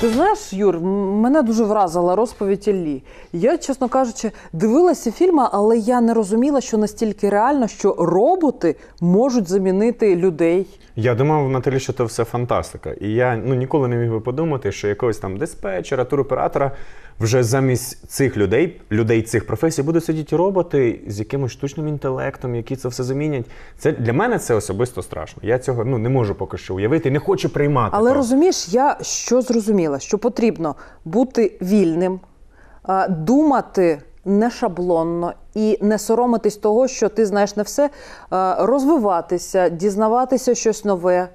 Ти знаєш, Юр, мене дуже вразила розповідь Іллі. Я, чесно кажучи, дивилася фільми, але я не розуміла, що настільки реально, що роботи можуть замінити людей. Я думав, Наталі, що це все фантастика. І я ніколи не міг би подумати, що якогось там диспетчера, туроператора, вже замість цих людей цих професій, будуть сидіти роботи з якимось штучним інтелектом, які це все замінять. Це, для мене це особисто страшно. Я цього не можу поки що уявити, не хочу приймати. Але того. розумієш, я що зрозуміла? Що потрібно бути вільним, думати не шаблонно і не соромитись того, що ти знаєш не все, розвиватися, дізнаватися щось нове.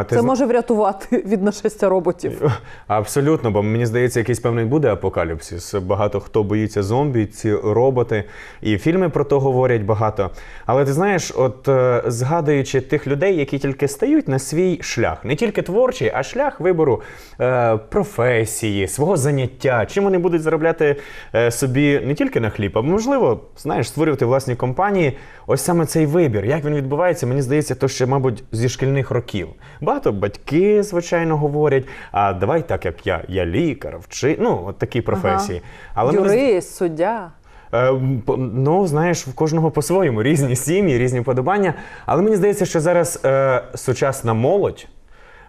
Це може врятувати від нашестя роботів. Абсолютно, бо мені здається, якийсь певний буде апокаліпсис. Багато хто боїться зомбі, ці роботи. І фільми про то говорять багато. Але ти знаєш, от згадуючи тих людей, які тільки стають на свій шлях. Не тільки творчий, а шлях вибору професії, свого заняття. Чим вони будуть заробляти собі не тільки на хліб, а можливо, знаєш, створювати власні компанії. Ось саме цей вибір, як він відбувається, мені здається, то ще, мабуть, зі шкільних років. Багато батьки, звичайно, говорять, а давай так, як я лікар, от такі професії. Але юрист, суддя. Знаєш, в кожного по-своєму, різні сім'ї, різні вподобання. Але мені здається, що зараз сучасна молодь,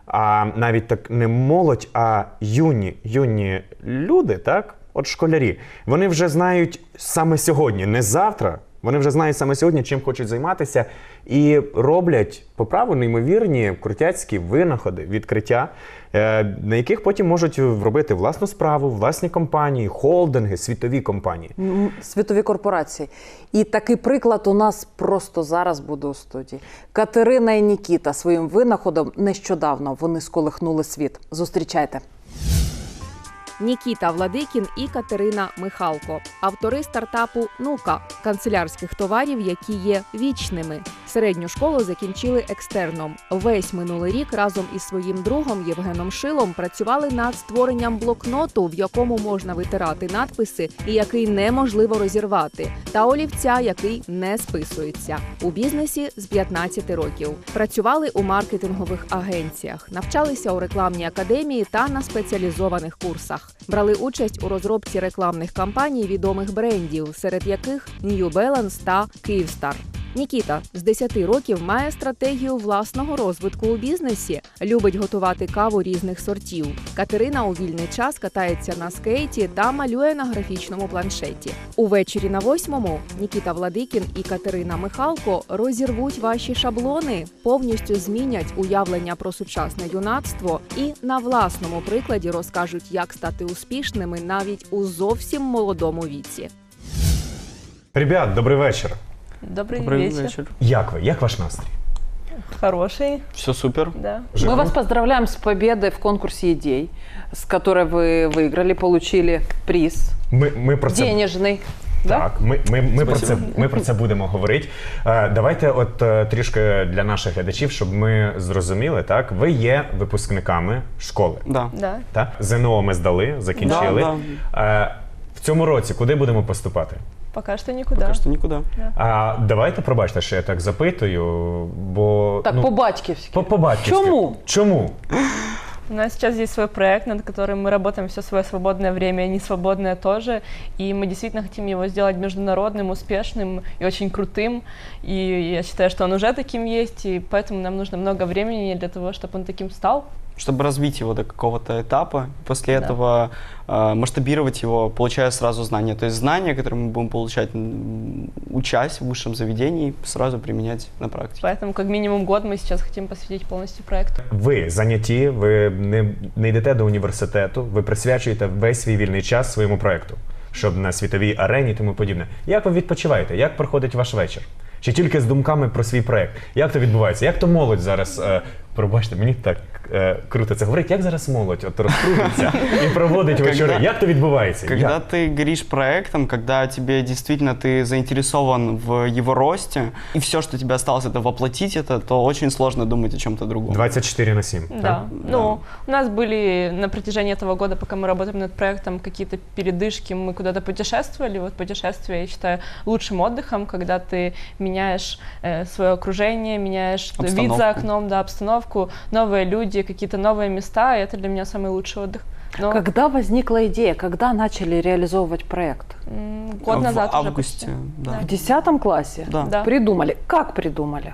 а навіть так не молодь, а юні люди, так, от школярі, вони вже знають саме сьогодні, не завтра, вони вже знають саме сьогодні, чим хочуть займатися, і роблять по праву неймовірні крутяцькі винаходи, відкриття, на яких потім можуть робити власну справу, власні компанії, холдинги, світові компанії. Світові корпорації. І такий приклад у нас просто зараз буде у студії. Катерина і Нікіта своїм винаходом нещодавно вони сколихнули світ. Зустрічайте. Нікіта Владикін і Катерина Михалко – автори стартапу «Нука» – канцелярських товарів, які є вічними. Середню школу закінчили екстерном. Весь минулий рік разом із своїм другом Євгеном Шилом працювали над створенням блокноту, в якому можна витирати надписи і який неможливо розірвати, та олівця, який не списується. У бізнесі з 15 років. Працювали у маркетингових агенціях, навчалися у рекламній академії та на спеціалізованих курсах. Брали участь у розробці рекламних кампаній відомих брендів, серед яких New Balance та Kyivstar. Нікіта з 10 років має стратегію власного розвитку у бізнесі, любить готувати каву різних сортів. Катерина у вільний час катається на скейті та малює на графічному планшеті. Увечері на 8-му Нікіта Владикін і Катерина Михалко розірвуть ваші шаблони, повністю змінять уявлення про сучасне юнацтво і на власному прикладі розкажуть, як стати успішними навіть у зовсім молодому віці. Ребят, добрий вечір. Добрый вечер. Як ви? Як ваш настрій? Хороший. Все супер. Да. Мы вас поздравляем с победой в конкурсе идей, с которой вы выиграли, получили приз Ми про це... денежный. Так, ми про це будемо говорити. Давайте трішки для наших глядачів, щоб ми зрозуміли, так? Ви є випускниками школи. Да. Да. Так? ЗНО ми здали, закінчили. Да. В цьому році куди будемо поступати? Пока что никуда. Пока что никуда. Давайте, пробачте, що я так запитую, бо... Так, по-батьківськи. По-батьківськи. Чому? У нас сейчас есть свой проект, над которым мы работаем все свое свободное время, и несвободное тоже. И мы действительно хотим его сделать международным, успешным и очень крутым. И я считаю, что он уже таким есть, и поэтому нам нужно много времени для того, чтобы он таким стал. Чтобы развить его до какого-то этапа, после этого масштабировать его, получая сразу знания. То есть знания, которые мы будем получать, учась в высшем заведении, сразу применять на практике. Поэтому как минимум год мы сейчас хотим посвятить полностью проекту. Ви заняті, ви не йдете до університету, ви присвячуєте весь свій вільний час своєму проекту, щоб на світовій арені і тому подібне. Як ви відпочиваєте? Як проходить ваш вечір? Чи тільки з думками про свій проект? Як то відбувається? Як то молодь зараз, пробачте, мені так круто це говорить, як зараз молодь розкрутиться і проводить вечори? Як то відбувається? Когда ты горишь проектом, когда тебе действительно ты заинтересован в его росте, и все, что тебе осталось, это воплотить это, то очень сложно думать о чем-то другом. 24/7. Да. Ну, у нас были на протяжении этого года, пока мы работаем над проектом, какие-то передышки, мы куда-то путешествовали. Вот путешествие, я считаю, лучшим отдыхом, когда ты меняешь свое окружение, меняешь вид за окном, да, обстановку, новые люди, какие-то новые места, и это для меня самый лучший отдых. Но Когда возникла идея, когда начали реализовывать проект? год назад в уже августе, почти. да. В 10 классе? Да. Да. Придумали. Как придумали?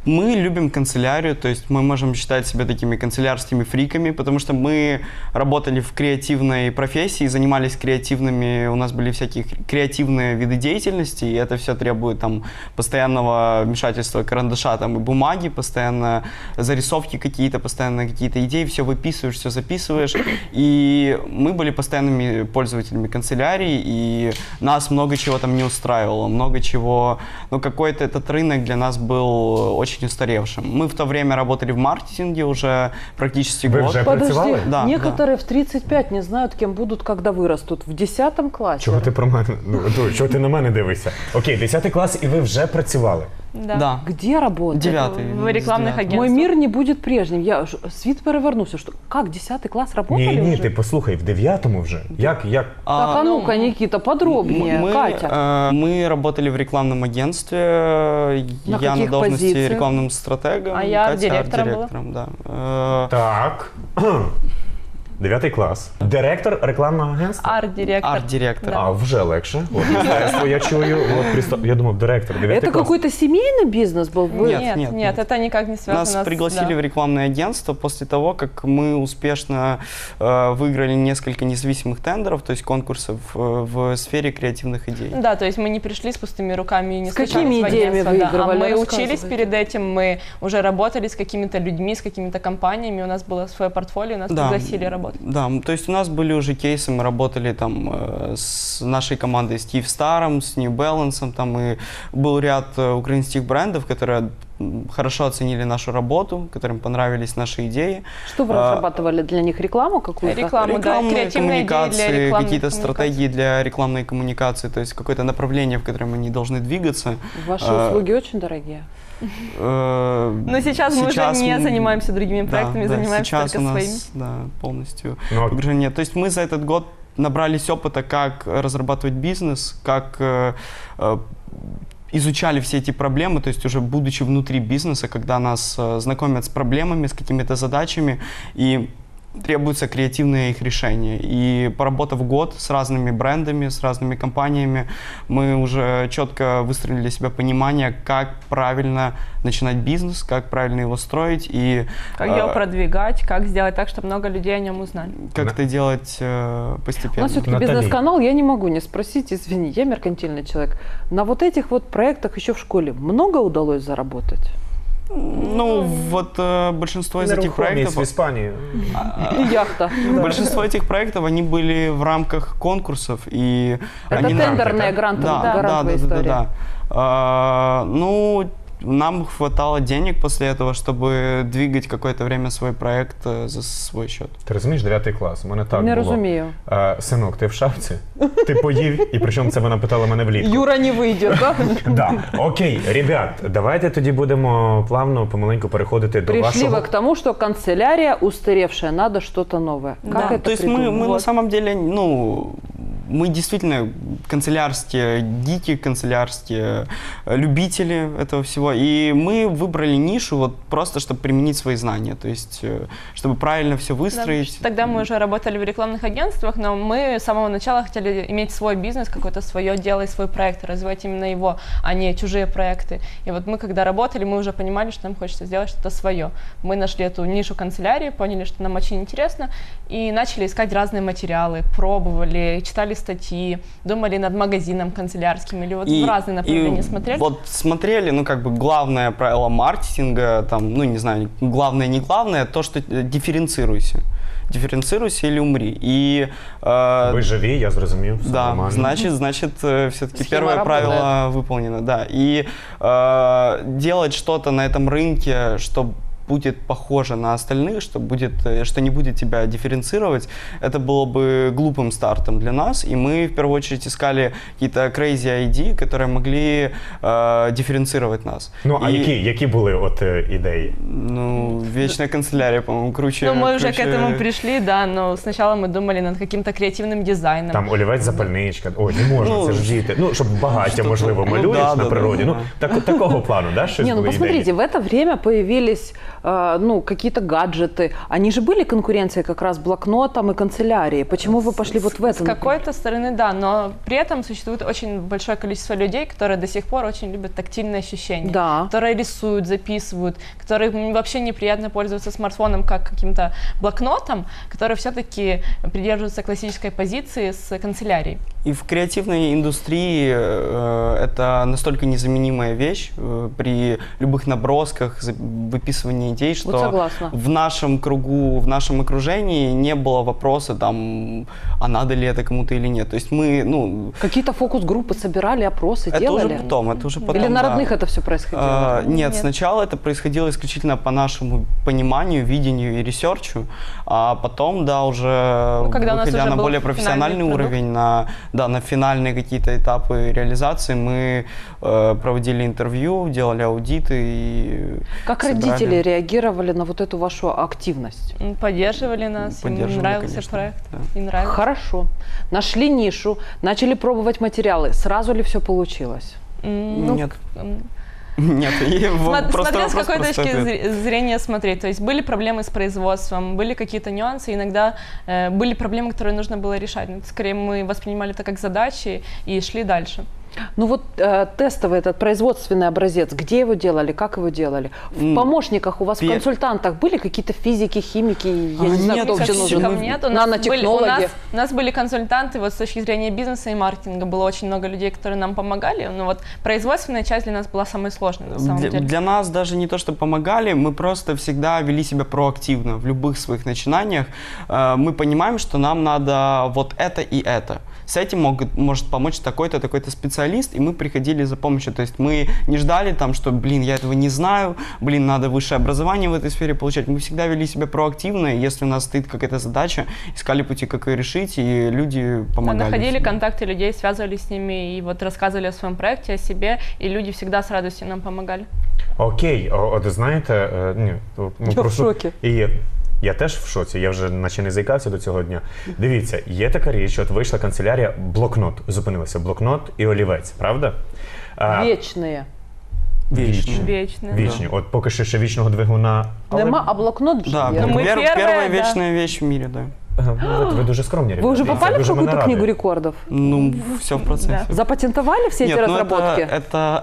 Мы любим канцелярию, то есть мы можем считать себя такими канцелярскими фриками, потому что мы работали в креативной профессии, занимались креативными, у нас были всякие креативные виды деятельности, и это все требует там постоянного вмешательства карандаша там, и бумаги, постоянно зарисовки какие-то, постоянно какие-то идеи, все выписываешь, все записываешь. И мы были постоянными пользователями канцелярии, и нас много чего там не устраивало, много чего, ну какой-то этот рынок для нас был очень устаревшим. Мы в то время работали в маркетинге уже практически Вы год. вже Подожди, працювали? Да, некоторые в 35 не знают, кем будут, когда вырастут. В 10 классе. Чого ти про мене? Чого ти на мене дивишся? Окей, 10 клас і ви вже працювали. Да. Да. Где работать? 9-й. В рекламных агентствах. Мой мир не будет прежним. Світ перевернувся. Что? Как, 10 класс работали Ні, уже? ти послухай, в 9-му вже. Як? Так, а ну-ка, Никита, подробнее. Катя. Мы работали в рекламном агентстве. На Я на каких должности позициях? рекламным стратегом. А я Катя арт-директором арт-директором, да. Так. 9 клас. Директор рекламного агентства? Арт-директор. Арт-директор. Да. А, вже легше. От, мистецтво я чую. Я думав, директор. 9 Это клас. какой-то семейный бизнес был? Вы- Нет. Это никак не связано Нас с... пригласили да. в рекламное агентство после того, как мы успешно выиграли несколько независимых тендеров, то есть конкурсов в сфере креативных идей. Да, то есть мы не пришли с пустыми руками и не С какими стучались в идеями агентство, да. выигрывали? А мы Рассказывайте. учились перед этим, мы уже работали с какими-то людьми, с какими-то компаниями, у нас было свое портфолио, нас пригласили работать. Да, то есть у нас были уже кейсы, мы работали там с нашей командой, с Kyivstar, с New Balance, там и был ряд украинских брендов, которые хорошо оценили нашу работу, которым понравились наши идеи. Что вы разрабатывали для них? Рекламу какую-то? Рекламу, да, Рекламные креативные идеи для коммуникации, рекламных какие-то коммуникаций. стратегии для рекламной коммуникации, то есть какое-то направление, в котором они должны двигаться. Ваши услуги очень дорогие. Но сейчас мы уже не занимаемся другими проектами, да, занимаемся сейчас только у нас, своими. да, полностью Ну, погружение. То есть мы за этот год набрались опыта, как разрабатывать бизнес, как изучали все эти проблемы, то есть уже будучи внутри бизнеса, когда нас знакомят с проблемами, с какими-то задачами, и требуются креативные их решения. И поработав год с разными брендами, с разными компаниями, мы уже четко выстроили для себя понимание, как правильно начинать бизнес, как правильно его строить и Как его продвигать, как сделать так, чтобы много людей о нем узнали. как это делать У постепенно. нас все-таки Натали. бизнес-канал, я не могу не спросить, извини, я меркантильный человек. На вот этих вот проектах еще в школе много удалось заработать? Ну, вот большинство из этих нерухомість проектов... в Іспанії. И яхта. Большинство этих проектов, они были в рамках конкурсов, и Это они тендерная грантовая история. Ну, нам хватало денег после этого, чтобы двигать какое-то время свой проект за свой счет. Ти розумієш, 9 клас, у мене так Не було. розумію. Синок, ти в шапці? Ти поїв? І причому це вона питала мене влітку. Юра не выйдет, да? Да. Окей, ребят, давайте тоді будемо плавно, помаленьку переходити до Пришли вашого... вы к тому, что канцелярия устаревшая, надо что-то новое. Как Да. это То есть мы придумать? на самом деле, ну, мы действительно канцелярские гики, канцелярские любители этого всего. И мы выбрали нишу вот просто, чтобы применить свои знания. То есть, чтобы правильно все выстроить. Да. Тогда мы уже работали в рекламных агентствах, но мы с самого начала хотели иметь свой бизнес, какое-то свое дело и свой проект, развивать именно его, а не чужие проекты. И вот мы, когда работали, мы уже понимали, что нам хочется сделать что-то свое. Мы нашли эту нишу канцелярии, поняли, что нам очень интересно, и начали искать разные материалы, пробовали, читали статьи, думали над магазином канцелярским, или вот в разные направления смотрели. Вот смотрели, ну, как бы главное правило маркетинга, там, ну, не знаю, главное, не главное, то, что дифференцируйся. Дифференцируйся или умри. И, Ви живі, я зрозумів, все да, нормально. значит, все-таки Схема первое работает. правило выполнено, да. И делать что-то на этом рынке, чтобы будет похоже на остальных, что не будет тебя дифференцировать, это было бы глупым стартом для нас. И мы в первую очередь искали какие-то crazy ID, которые могли дифференцировать нас. Ну, а И, які були от ідеї? Ну, вечная канцелярия, по-моему, круче. Ну, мы уже к круче- этому пришли, да, но сначала мы думали над каким-то креативным дизайном. Там олівець, запальничка. Ой, не можна, Ну, це ж діти. Ну, щоб багаття, що-то- можливо, ну, малюєш да, на да, природі. да, Ну, такого плану, да, щось Не, ну були посмотрите, ідеї? в это время появились ну, какие-то гаджеты. Они же были конкуренцией как раз блокнотом и канцелярией. Почему вы пошли вот в это? С какой-то стороны, да, но при этом существует очень большое количество людей, которые до сих пор очень любят тактильные ощущения, Да. которые рисуют, записывают, которым вообще неприятно пользоваться смартфоном как каким-то блокнотом, которые все-таки придерживаются классической позиции с канцелярией. И в креативной индустрии это настолько незаменимая вещь при любых набросках, выписывании идей, что согласна. в нашем кругу, в нашем окружении не было вопроса, там, а надо ли это кому-то или нет. То есть мы, ну... Какие-то фокус-группы собирали, опросы Это делали? это уже потом. Или на да. родных это все происходило? Нет, Нет. сначала это происходило исключительно по нашему пониманию, видению и ресерчу, а потом, да, уже когда у нас выходя уже на был более финальный профессиональный продукт. уровень, на финальные какие-то этапы реализации, мы проводили интервью, делали аудиты и Как собирали. родители реагировали на вот эту вашу активность? Поддерживали нас, им Поддерживали, нравился конечно, проект, да. им нравится. Хорошо. Нашли нишу, начали пробовать материалы. Сразу ли все получилось? Ну, Нет. Нет, и просто Смотря с вопрос, какой просто точки ответ. зрения смотреть. То есть были проблемы с производством, были какие-то нюансы, иногда были проблемы, которые нужно было решать. Но скорее мы воспринимали это как задачи и шли дальше. Ну вот тестовый этот производственный образец, где его делали, как его делали? В помощниках у вас, в консультантах были какие-то физики, химики, я не знаю, нет, кто где Физиков нужен? нет. У Нанотехнологи. нас были консультанты вот с точки зрения бизнеса и маркетинга. Было очень много людей, которые нам помогали. Но вот производственная часть для нас была самой сложной на самом деле. Для нас даже не то, что помогали, мы просто всегда вели себя проактивно в любых своих начинаниях. Мы понимаем, что нам надо вот это и это. С этим может помочь такой-то, такой-то специалист, и мы приходили за помощью. То есть мы не ждали там, что, я этого не знаю, надо высшее образование в этой сфере получать. Мы всегда вели себя проактивно, и если у нас стоит какая-то задача, искали пути, как ее решить, и люди помогали. Находили контакты людей, связывались с ними и вот рассказывали о своем проекте, о себе, и люди всегда с радостью нам помогали. Окей, от знаєте, ні, Я в шокі. І я теж в шоці, я вже наче не заїкався до цього дня. Дивіться, є така річ, от вийшла канцелярія, блокнот, зупинилася, блокнот і олівець, правда? Вічні. Вічні. Вічні. От поки що ще вічного двигуна. Нема, а блокнот же Да, є. Ну, мы первая первые, да. вечная вещь в мире, да. Ви дуже скромні, ребята. Вы уже Це попали в дуже мене какую-то радує. книгу рекордов? Ну, все в процессе. Запатентовали все эти Нет, ну разработки? это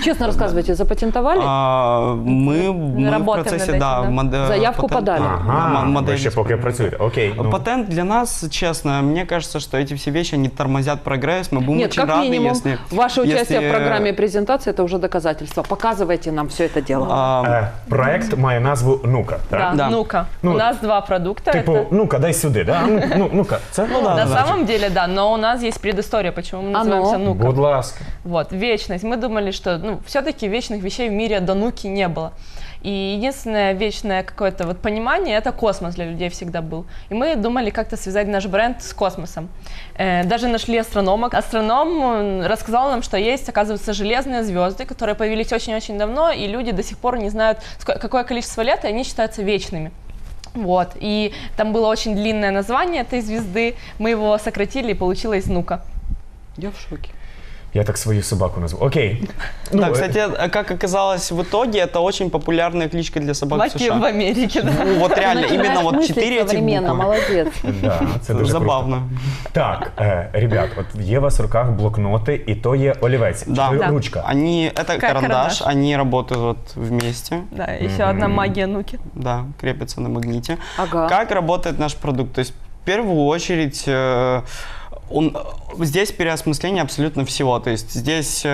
Честно рассказывайте, запатентовали? мы в Работаем процессе, над да. этим, Заявку подали. Ага, ви модель ще поки працюєте. Окей. Ну. Патент для нас, честно, мне кажется, что эти все вещи, они тормозят прогресс. Мы будем Нет, очень как рады, минимум, если... ваше участие если, в программе презентации – это уже доказательство. Показывайте нам все это дело. Проект має назву «Ну-ка», так? Да, Да. ну-ка. Ну, у нас два продукта. Типу, это... ну-ка, дай сюди, да? Ну-ка, це? На самом деле, да, но у нас есть предыстория, почему мы называемся «Ну-ка». Будь ласка. Вот, вечность. Мы думали, что, все-таки вечных вещей в мире до «Ну-ки» не было. И единственное вечное какое-то вот понимание – это космос для людей всегда был. И мы думали как-то связать наш бренд с космосом. Даже нашли астронома. Астроном рассказал нам, что есть, оказывается, железные звезды, которые появились очень-очень давно, и люди до сих пор не знают, какое количество лет, и они считаются вечными. Вот, и там было очень длинное название этой звезды, мы его сократили, и получилось «Ну-ка». Я в шоке. Я так свою собаку назву. Окей. Да, кстати, как оказалось в итоге, это очень популярная кличка для собак в В США. Америке, да. Ну, вот реально, именно вот Мыслить 4 эти современно, буквы. молодец. Да, це дуже Забавно. круто. Так, ребят, от є у вас в руках блокноти, і то є олівець, Да. чи Да. ручка. Это Как карандаш, карандаш. они работают вот вместе, Да, еще одна магия «Ну-ки». да, крепятся на магните. Ага. Как работает наш продукт? То есть, в первую очередь, здесь переосмысление абсолютно всего. То есть здесь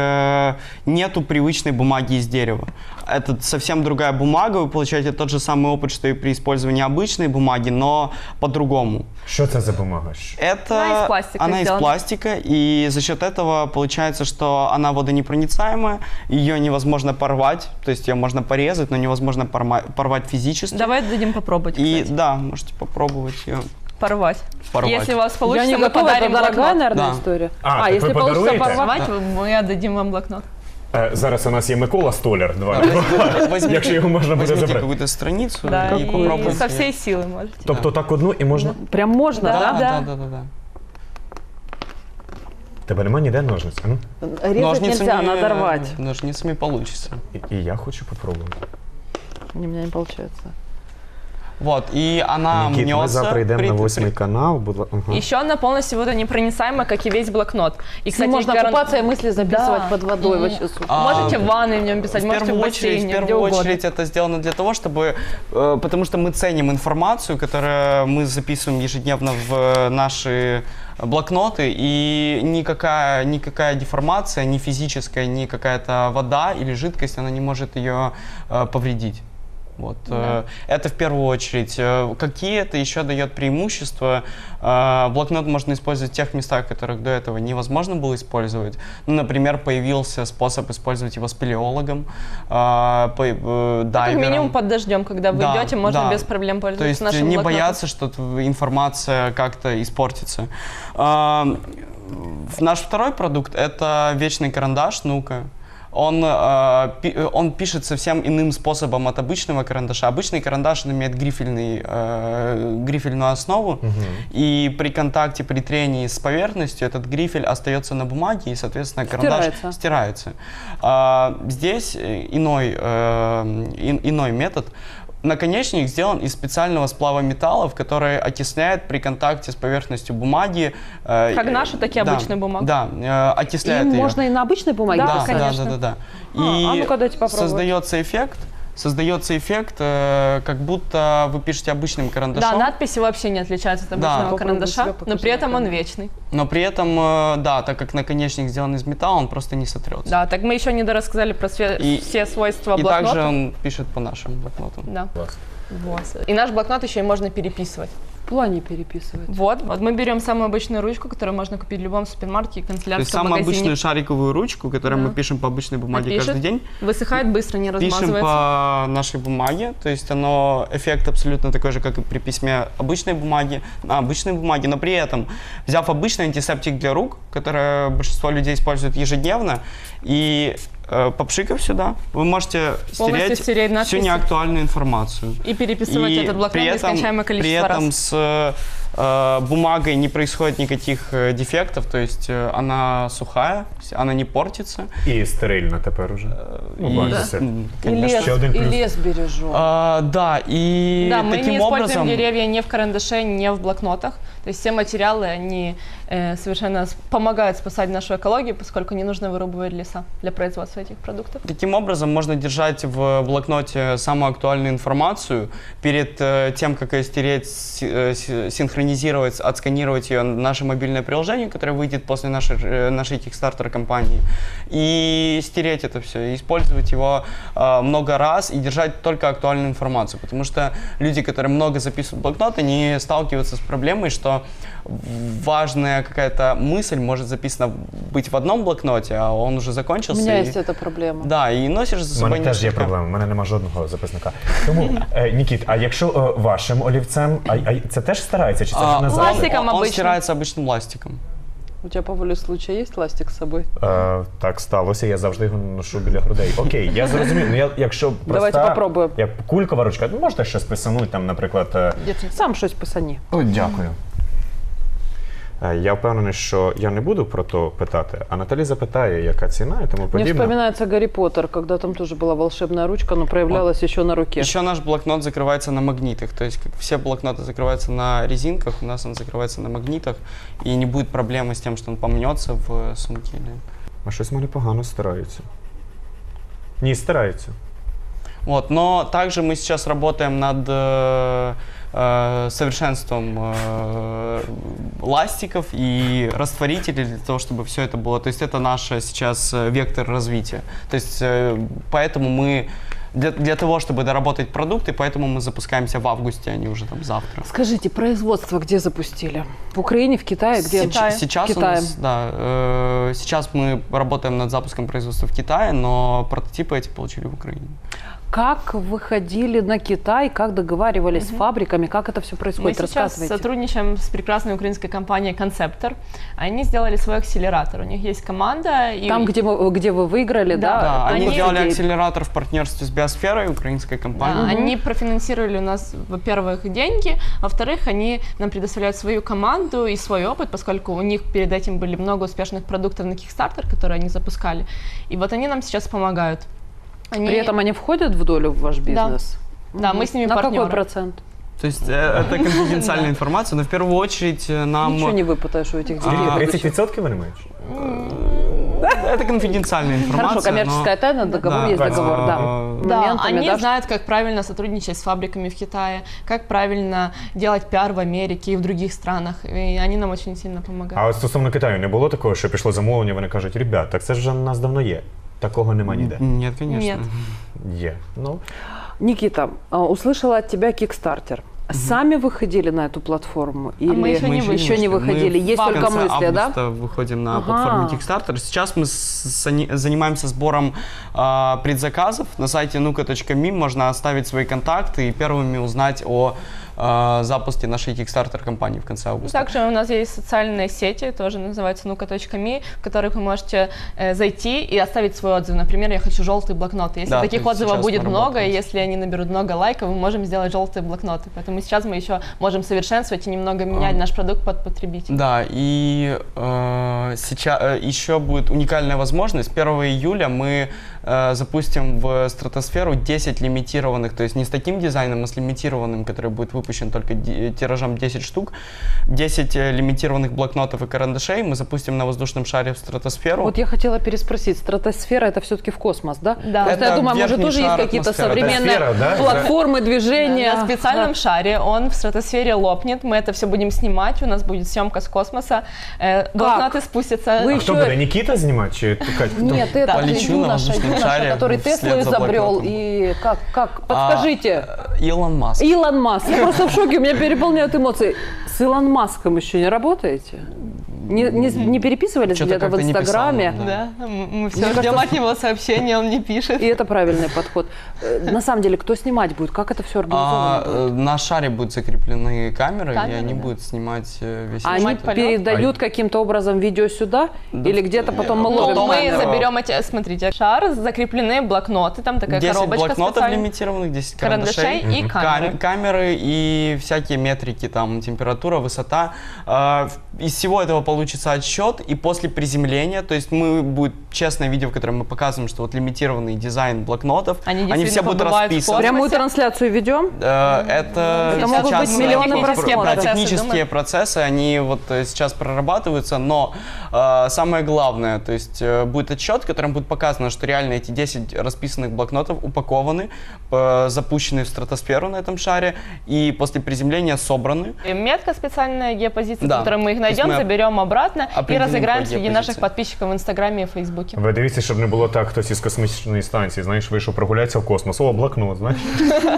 нету привычной бумаги из дерева. Это совсем другая бумага, вы получаете тот же самый опыт, что и при использовании обычной бумаги, но по-другому. Що це за бумага? Она из пластика Она из сделана. пластика, и за счет этого получается, что она водонепроницаемая, ее невозможно порвать, то есть ее можно порезать, но невозможно порвать физически. Давай дадим попробовать, И кстати. да, можете попробовать ее. Порвать. Порвать. Если у вас получится, Я не мы готова, это подарим дорогая, блокнот. наверное, Да. история. Так если ви получится подаруєте? порвать, Мы отдадим вам блокнот. Зараз у нас є Микола Столяр, Возьмите, якщо його можна буде возьмите забрати. какую-то страницу Да, и и попробуйте. со всей силы можете. Тобто так одну і можна... прям можно, Да, да? Да. Тебе нема ніде ножниць? А ну? Резать нельзя, надо рвать. Ножницами получится. І я хочу попробувати. У меня не получается. Вот, и она Никіт, ми мнется. завтра йдемо на 8 канал. Ага. Еще она полностью водонепроницаема, как и весь блокнот. И, Кстати, можно купаться и мысли записывать Да. под водой. Вообще супер. Можете в ванной в нем писать, В можете в первую бассейне, где очередь угодно. это сделано для того, чтобы, потому что мы ценим информацию, которую мы записываем ежедневно в наши блокноты, и никакая деформация, ни физическая, ни какая-то вода или жидкость, она не может ее повредить. Вот. Это в первую очередь. Какие это еще дает преимущества? Блокнот можно использовать в тех местах, которых до этого невозможно было использовать. Ну, например, появился способ использовать его спелеологом, дайвером. Как минимум под дождем, когда вы Да, идете, можно да. без проблем То пользоваться есть нашим не блокнотом. бояться, что информация как-то испортится. Наш второй продукт – это вечный карандаш «Ну-ка». Он пишет совсем иным способом от обычного карандаша. Обычный карандаш он имеет грифельную основу, и при контакте, при трении с поверхностью этот грифель остается на бумаге, и, соответственно, карандаш стирается. Здесь иной метод. Наконечник сделан из специального сплава металлов, который окисляет при контакте с поверхностью бумаги. Как наши, так и обычная бумага. Да, окисляет Им ее. можно и на обычной бумаге Да, писать? конечно. Да. А ну-ка, дайте попробовать. Создается эффект, как будто вы пишете обычным карандашом. Да, надписи вообще не отличаются от обычного Попробуй карандаша, себя, но покажи при этом на он камеру. вечный. Но при этом, да, так как наконечник сделан из металла, он просто не сотрется. Да, так мы еще не дорассказали про все свойства И блокнота. также он пишет по нашему блокноту. Да. Клас. Вот. И наш блокнот еще и можно переписывать. В плане переписывать. Вот мы берем самую обычную ручку, которую можно купить в любом супермаркете, То есть канцелярском самую магазине. обычную шариковую ручку, которую мы пишем по обычной бумаге Напишет. каждый день. Высыхает быстро, не Пишем размазывается. по нашей бумаге, то есть эффект абсолютно такой же, как и при письме обычной бумаги, на обычной бумаге, но при этом, взяв обычный антисептик для рук, который большинство людей используют ежедневно, и попшикав сюда, вы можете Полностью стереть всю надписи. неактуальную информацию. И переписывать И этот блокнот при этом- нескончаемое количество При этом раз. с бумагой не происходит никаких дефектов, то есть она сухая, она не портится. І стерильно тепер уже. Ну, И- бачите. И Конечно. лес, Еще один и плюс. лес бережем. Да, и Да, мы таким не используем образом... деревья ни в карандаше, ни в блокнотах. То есть все материалы, они совершенно помогают спасать нашу экологию, поскольку не нужно вырубывать леса для производства этих продуктов. Таким образом, можно держать в блокноте самую актуальную информацию перед тем, как ее стереть, синхронизировать, отсканировать ее на наше мобильное приложение, которое выйдет после нашей Kickstarter кампании, и стереть это все, и использовать его много раз и держать только актуальную информацию, потому что люди, которые много записывают в блокнот, они сталкиваются с проблемой, что важная какая-то мысль может записана быть в одном блокноте, а он уже У закончился. меня и- есть эта проблема. Да, і носиш за У собою мене теж є несколько- проблема, у мене нема жодного записника. Тому, Нікіт, а якщо вашим олівцем, це теж старається, чи це вже назад? Пластиком он обычным. стирается обычным ластиком. У тебя по воле случая есть ластик с собой? Так сталося, я завжди його ношу біля грудей. Окей, я зрозумів. Ну, якщо проста, Давайте попробуємо. як кулькова ручка, ну можете щось писануть, там, наприклад. Сам щось писані. О, дякую. Я впевнений, що я не буду про то питати, а Наталі запитає, яка ціна і тому Мне подібне. вспоминается Гарри Поттер, когда там тоже была волшебная ручка, но проявлялась еще на руке. Еще наш блокнот закрывается на магнитах, то есть как все блокноты закрываются на резинках, у нас он закрывается на магнитах, и не будет проблемы с тем, что он помнется в сумке. А щось в мене погано стараються. Ні, стараються. Вот, но также мы сейчас работаем над совершенством ластиков и растворителей для того, чтобы все это было. То есть это наш сейчас вектор развития. То есть поэтому мы для того, чтобы доработать продукты, поэтому мы запускаемся в августе, а не уже там завтра. Скажите, производство где запустили? В Украине, в Китае? Где? Сейчас, В Китае. сейчас мы работаем над запуском производства в Китае, но прототипы эти получили в Украине. Как выходили на Китай, как договаривались с фабриками, как это все Мы происходит? сейчас Рассказывайте. сотрудничаем с прекрасной украинской компанией Conceptor. Они сделали свой акселератор. У них есть команда. И Там, где вы выиграли, да? Да, они вот сделали идеи. акселератор в партнерстве с Биосферой, украинской компанией. Они профинансировали у нас, во-первых, деньги, во-вторых, они нам предоставляют свою команду и свой опыт, поскольку у них перед этим были много успешных продуктов на Kickstarter, которые они запускали. И вот они нам сейчас помогают. При этом они входят в долю в ваш бизнес? Да, мы с ними На партнеры. какой процент? То есть это конфиденциальная информация, но в первую очередь нам... Ничего не выпутаешь у этих детей. 30% вони мають? Это конфиденциальная информация. Хорошо, коммерческая тайна, договор Да, есть договор, да. Да, Моментами, они да, знают, как правильно сотрудничать с фабриками в Китае, как правильно делать пиар в Америке и в других странах. И они нам очень сильно помогают. А от стосовно Китаю не було такого, що пішло замовлення, вони кажуть, ребят, так це ж вже у нас давно є. Такого нема ніде. Нет, конечно. Нет. Є. Ну, Никита, услышала от тебя Kickstarter. Сами выходили на эту платформу? Или мы еще не еще не выходили? Мы Есть в только конце мысли, да? августа выходим на Ага. платформу Kickstarter. Сейчас мы занимаемся сбором предзаказов. На сайте nuka.me можно оставить свои контакты и первыми узнать о запуске нашей Kickstarter кампании в конце августа. Также у нас есть социальные сети, тоже называются nuka.me, в которых вы можете зайти и оставить свой отзыв. Например, я хочу желтые блокноты. Если Да, таких то есть отзывов сейчас будет мы много, и работаем. если они наберут много лайков, мы можем сделать желтые блокноты. Поэтому сейчас мы еще можем совершенствовать и немного менять наш продукт под потребителя. Да, и сейчас еще будет уникальная возможность. 1 июля мы запустим в стратосферу 10 лимитированных, то есть не с таким дизайном, а с лимитированным, который будет выпущен только тиражом 10 штук. 10 лимитированных блокнотов и карандашей мы запустим на воздушном шаре в стратосферу. Вот я хотела переспросить, стратосфера это все-таки в космос, да? Да. Просто Это я думаю, может верхний тоже есть шар какие-то атмосферы. современные Стратосфера, да? платформы движения. На специальном Да. шаре он в стратосфере лопнет, мы это все будем снимать, у нас будет съемка с космоса, блокноты спустятся. Вы а еще... хто буде, Нікіта знімати чи Катя? Нет, это Полечу на юноша, воздушном шаре который вслед Теслу за изобрел. блокнотом. И как? Подскажите. Илон Маск. Илон Маск. Я просто в шоке, у меня переполняют эмоции. С Илон Маском еще не работаете? Не переписывались Что-то где-то в как-то не писал Инстаграме? нам, Да, мы все Мне ждем кажется, от него сообщения, он не пишет. И это правильный подход. На самом деле, кто снимать будет? Как это все организовано? На шаре будут закреплены камеры, и Камеры, они да. будут снимать весь Они снимать полет? передают каким-то образом видео сюда? Да. Или где-то потом мы Ну, ловим потом Мы камеру? заберем эти, смотрите, шар, закреплены блокноты, там такая 10 коробочка блокнотов специальная, лимитированных, 10 карандашей карандашей, и камеры. камеры и всякие метрики, там, температура, высота. Из всего этого получится отсчет, и после приземления, то есть будет честное видео, в котором мы показываем, что вот лимитированный дизайн блокнотов, Они все действительно будут побывают в расписаны. Прямую трансляцию ведем? Это Это могут быть сейчас миллионы технические просмотров. процессы, технические думаю. процессы, они вот сейчас прорабатываются, но самое главное, то есть будет отчет, в котором будет показано, что реально эти 10 расписанных блокнотов упакованы, запущены в стратосферу на этом шаре и после приземления собраны. И метка специальная геопозиция, Да. в которой мы их То есть найдем, мы заберем обратно и определим разыграем по среди геопозиции. наших подписчиков в Инстаграме и Фейсбуке. Ви дивіться, щоб не було так, хтось із космічної станції, знаєш, вийшов прогулятися в космос. О, блокнот, знаєш?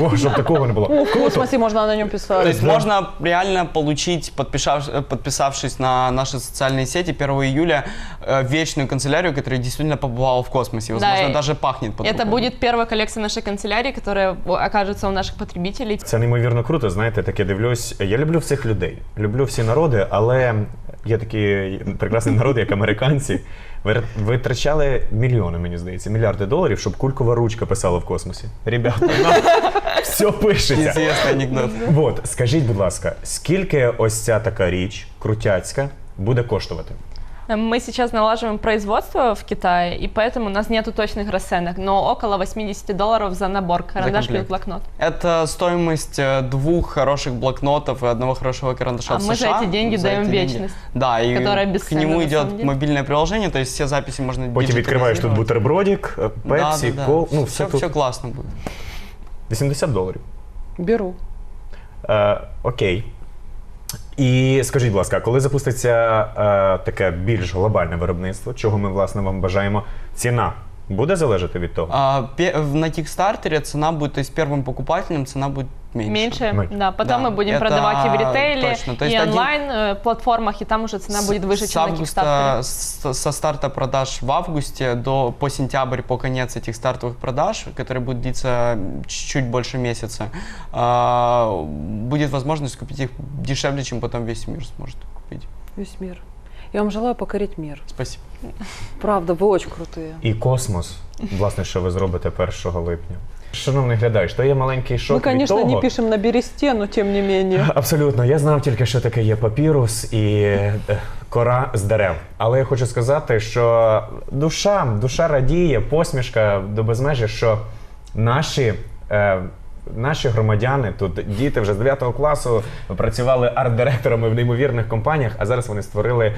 О, щоб такого не було. В космосе можно на нем писать. То есть можно реально получить, подписавшись на наши социальные сети 1 июля, вечную канцелярию, которая действительно побывала в космосе. Возможно, Да, даже пахнет по-другому. Это будет первая коллекция нашей канцелярии, которая окажется у наших потребителей. Це неймовірно круто, знаєте, таке дивлюсь. Я люблю всіх людей, люблю всі народи, але є такі прекрасні народи, як американці. Витрачали мільйони, мені здається, мільярди доларів, щоб кулькова ручка писала в космосі. Ребята, нам все пишеться. Интересный анекдот. От, скажіть, будь ласка, скільки ось ця така річ, крутяцька, буде коштувати? Мы сейчас налаживаем производство в Китае, и поэтому у нас нету точных расценок, но около $80 за набор карандаш плюс комплект. блокнот. Это стоимость 2 хороших блокнотов и 1 хорошего карандаша А в мы за США. эти деньги За даем эти деньги. вечность, Да, и которая к бесценна нему на идет самом деле. мобильное приложение, то есть все записи можно Потім відкриваєш тут диджитализировать. бутербродик, пепсі, Да. кол, ну все все тут. классно будет. $80. Беру. Окей. І скажіть, будь ласка, коли запуститься таке більш глобальне виробництво, чого ми, власне, вам бажаємо, ціна буде залежати від того? На Кикстартере цена будет, то есть первым покупателем цена будет меньше. Меньше. Да. Потом Да, мы будем это продавать и в ритейле, точно. То и есть онлайн-платформах, и там уже цена будет выше, С чем на августа, Кикстартере. со старта продаж в августе по сентябрь, по конец этих стартовых продаж, которые будут длиться чуть-чуть больше месяца, будет возможность купить их дешевле, чем потом весь мир сможет купить. Весь мир. Я вам желаю покорить мир. Спасибо. Правда, вы очень крутые. І космос, власне, що ви зробите 1 липня. Шановний глядач, то є маленький шок Мы, конечно, від того. не пишем на бересте, но тем не менее. Абсолютно, я знав тільки, що таке є папірус і кора з дерев. Але я хочу сказати, що душа радіє, посмішка до безмежі, що наші наші громадяни, тут діти вже з 9 класу працювали арт-директорами в неймовірних компаніях, а зараз вони створили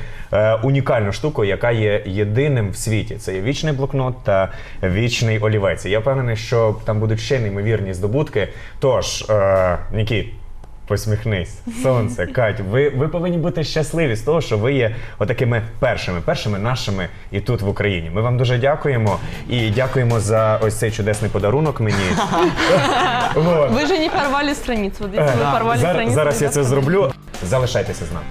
унікальну штуку, яка є єдиним в світі. Це є вічний блокнот та вічний олівець. І я впевнений, що там будуть ще неймовірні здобутки. Тож, Нікіт, посміхнись, сонце, Кать, ви повинні бути щасливі з того, що ви є отакими першими нашими і тут в Україні. Ми вам дуже дякуємо і дякуємо за ось цей чудесний подарунок мені. Вы же не порвали страницу. Вот если вы порвали страницу. Зараз я ребята, це зроблю. Залишайтеся з нами.